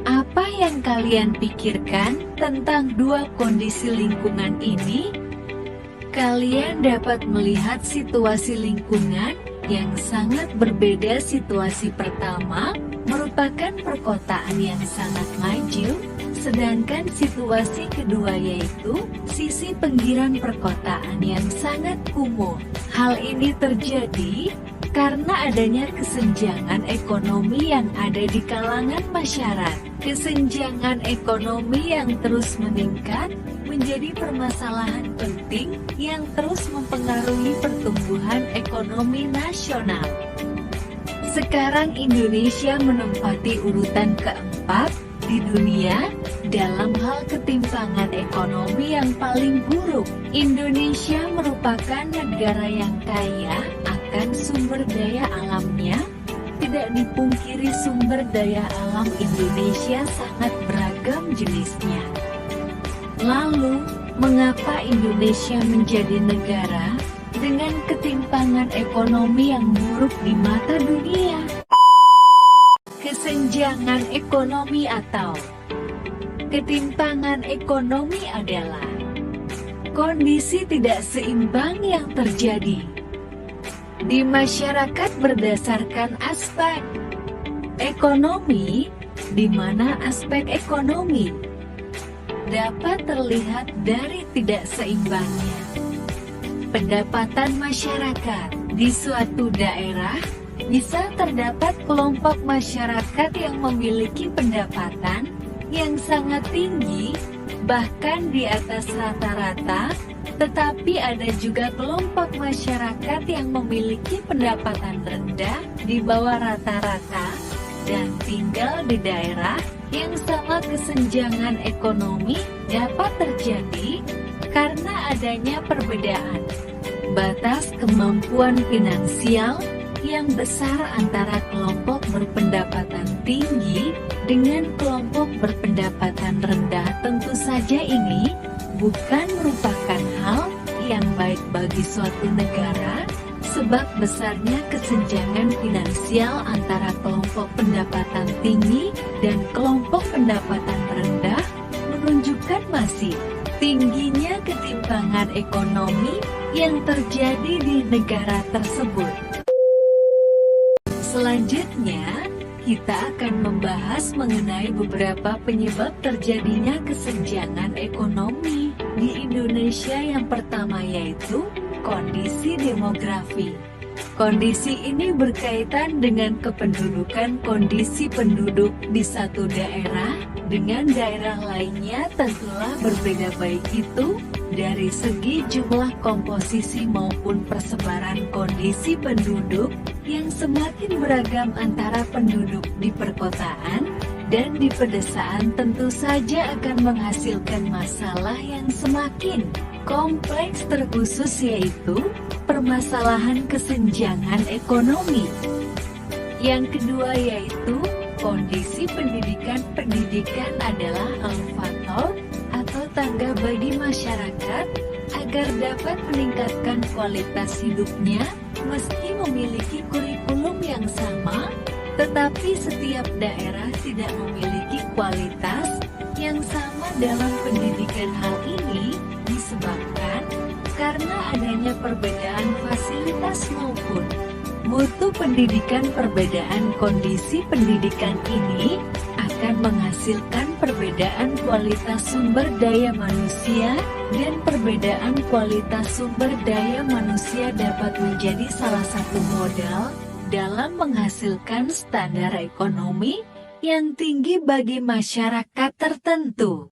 Apa yang kalian pikirkan tentang dua kondisi lingkungan ini? Kalian dapat melihat situasi lingkungan yang sangat berbeda. Situasi pertama merupakan perkotaan yang sangat maju, sedangkan situasi kedua yaitu sisi pinggiran perkotaan yang sangat kumuh. Hal ini terjadi karena adanya kesenjangan ekonomi yang ada di kalangan masyarakat. Kesenjangan ekonomi yang terus meningkat menjadi permasalahan penting yang terus mempengaruhi pertumbuhan ekonomi nasional. Sekarang Indonesia menempati urutan keempat di dunia dalam hal ketimpangan ekonomi yang paling buruk. Indonesia merupakan negara yang kaya akan sumber daya alamnya. Tidak dipungkiri sumber daya alam Indonesia sangat beragam jenisnya. Lalu, mengapa Indonesia menjadi negara dengan ketimpangan ekonomi yang buruk di mata dunia? Kesenjangan ekonomi atau ketimpangan ekonomi adalah kondisi tidak seimbang yang terjadi di masyarakat berdasarkan aspek ekonomi, di mana aspek ekonomi dapat terlihat dari tidak seimbangnya pendapatan masyarakat. Di suatu daerah bisa terdapat kelompok masyarakat yang memiliki pendapatan yang sangat tinggi, bahkan di atas rata-rata. Tetapi ada juga kelompok masyarakat yang memiliki pendapatan rendah di bawah rata-rata dan tinggal di daerah yang sama. Kesenjangan ekonomi dapat terjadi karena adanya perbedaan batas kemampuan finansial yang besar antara kelompok berpendapatan tinggi dengan kelompok berpendapatan rendah. Tentu saja ini bukan merupakan hal yang baik bagi suatu negara, sebab besarnya kesenjangan finansial antara kelompok pendapatan tinggi dan kelompok pendapatan rendah menunjukkan masih tingginya ketimpangan ekonomi yang terjadi di negara tersebut. Selanjutnya, kita akan membahas mengenai beberapa penyebab terjadinya kesenjangan ekonomi di Indonesia. Yang pertama yaitu kondisi demografi. Kondisi ini berkaitan dengan kependudukan. Kondisi penduduk di satu daerah dengan daerah lainnya tentulah berbeda, baik itu dari segi jumlah komposisi maupun persebaran. Kondisi penduduk yang semakin beragam antara penduduk di perkotaan dan di pedesaan tentu saja akan menghasilkan masalah yang semakin kompleks, terkhusus yaitu permasalahan kesenjangan ekonomi. Yang kedua yaitu kondisi pendidikan. Pendidikan adalah elevator atau tangga bagi masyarakat agar dapat meningkatkan kualitas hidupnya. Meski memiliki kurikulum yang sama, tetapi setiap daerah tidak memiliki kualitas yang sama dalam pendidikan. Hal ini disebabkan karena adanya perbedaan fasilitas maupun mutu pendidikan. Perbedaan kondisi pendidikan ini akan menghasilkan perbedaan kualitas sumber daya manusia, dan perbedaan kualitas sumber daya manusia dapat menjadi salah satu modal dalam menghasilkan standar ekonomi yang tinggi bagi masyarakat tertentu.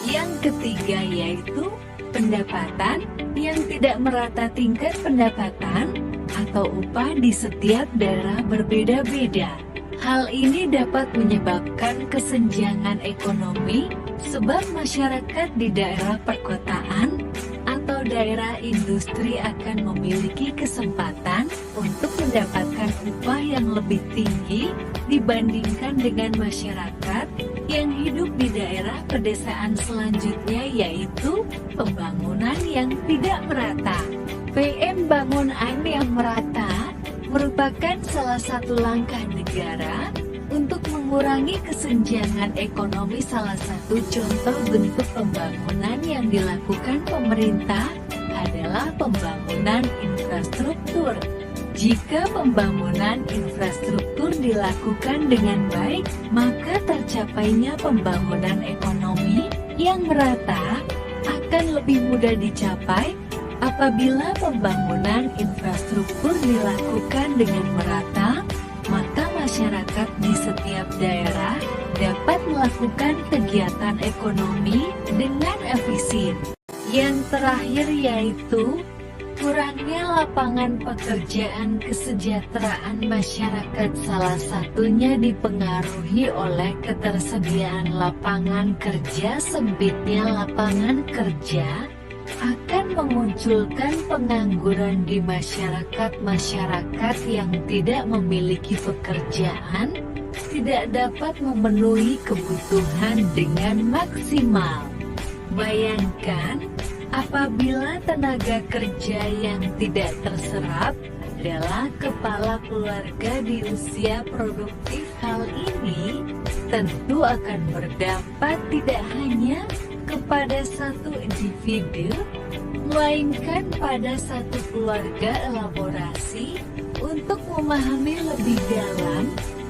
Yang ketiga yaitu pendapatan yang tidak merata. Tingkat pendapatan atau upah di setiap daerah berbeda-beda. Hal ini dapat menyebabkan kesenjangan ekonomi sebab masyarakat di daerah perkotaan atau daerah industri akan memiliki kesempatan untuk mendapatkan upah yang lebih tinggi dibandingkan dengan masyarakat yang hidup di daerah pedesaan. Selanjutnya yaitu pembangunan yang tidak merata. Pembangunan yang merata merupakan salah satu langkah negara untuk mengurangi kesenjangan ekonomi. Salah satu contoh bentuk pembangunan yang dilakukan pemerintah adalah pembangunan infrastruktur. Jika pembangunan infrastruktur dilakukan dengan baik, maka tercapainya pembangunan ekonomi yang merata akan lebih mudah dicapai. Apabila pembangunan infrastruktur dilakukan dengan merata, maka masyarakat di setiap daerah dapat melakukan kegiatan ekonomi dengan efisien. Yang terakhir yaitu kurangnya lapangan pekerjaan. Kesejahteraan masyarakat salah satunya dipengaruhi oleh ketersediaan lapangan kerja. Sempitnya lapangan kerja akan memunculkan pengangguran di masyarakat. Masyarakat yang tidak memiliki pekerjaan tidak dapat memenuhi kebutuhan dengan maksimal. Bayangkan apabila tenaga kerja yang tidak terserap adalah kepala keluarga di usia produktif. Hal ini tentu akan berdampak tidak hanya kepada satu individu, melainkan pada satu keluarga. Elaborasi untuk memahami lebih dalam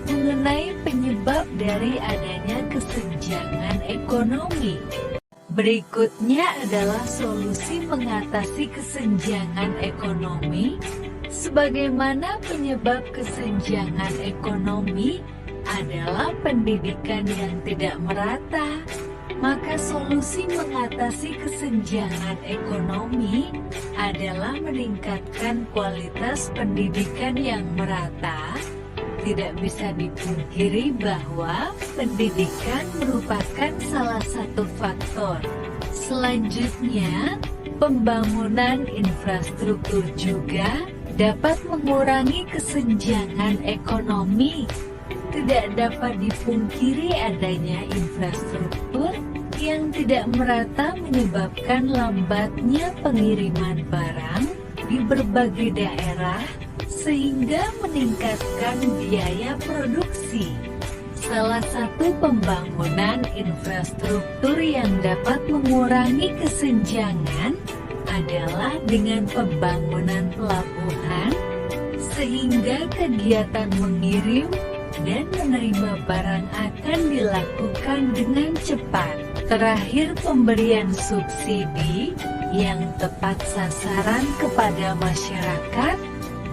mengenai penyebab dari adanya kesenjangan ekonomi. Berikutnya adalah solusi mengatasi kesenjangan ekonomi. Sebagaimana penyebab kesenjangan ekonomi adalah pendidikan yang tidak merata, maka solusi mengatasi kesenjangan ekonomi adalah meningkatkan kualitas pendidikan yang merata. Tidak bisa dipungkiri bahwa pendidikan merupakan salah satu faktor. Selanjutnya, pembangunan infrastruktur juga dapat mengurangi kesenjangan ekonomi. Tidak dapat dipungkiri adanya infrastruktur yang tidak merata menyebabkan lambatnya pengiriman barang di berbagai daerah sehingga meningkatkan biaya produksi. Salah satu pembangunan infrastruktur yang dapat mengurangi kesenjangan adalah dengan pembangunan pelabuhan sehingga kegiatan mengirim dan menerima barang akan dilakukan dengan cepat. Terakhir, pemberian subsidi yang tepat sasaran kepada masyarakat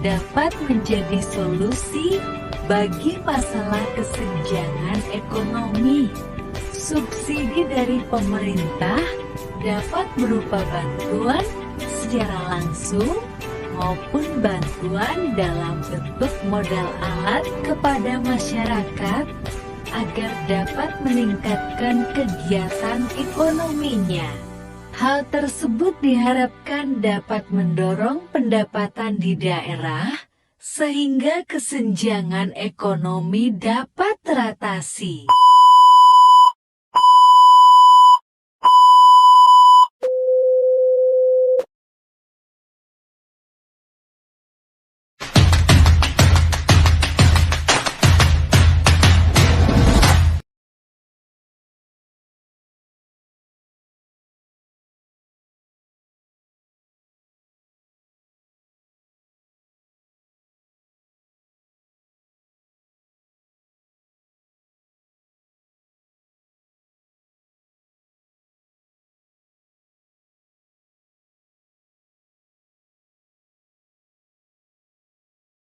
dapat menjadi solusi bagi masalah kesenjangan ekonomi. Subsidi dari pemerintah dapat berupa bantuan secara langsung maupun bantuan dalam bentuk modal alat kepada masyarakat agar dapat meningkatkan kegiatan ekonominya. Hal tersebut diharapkan dapat mendorong pendapatan di daerah sehingga kesenjangan ekonomi dapat teratasi.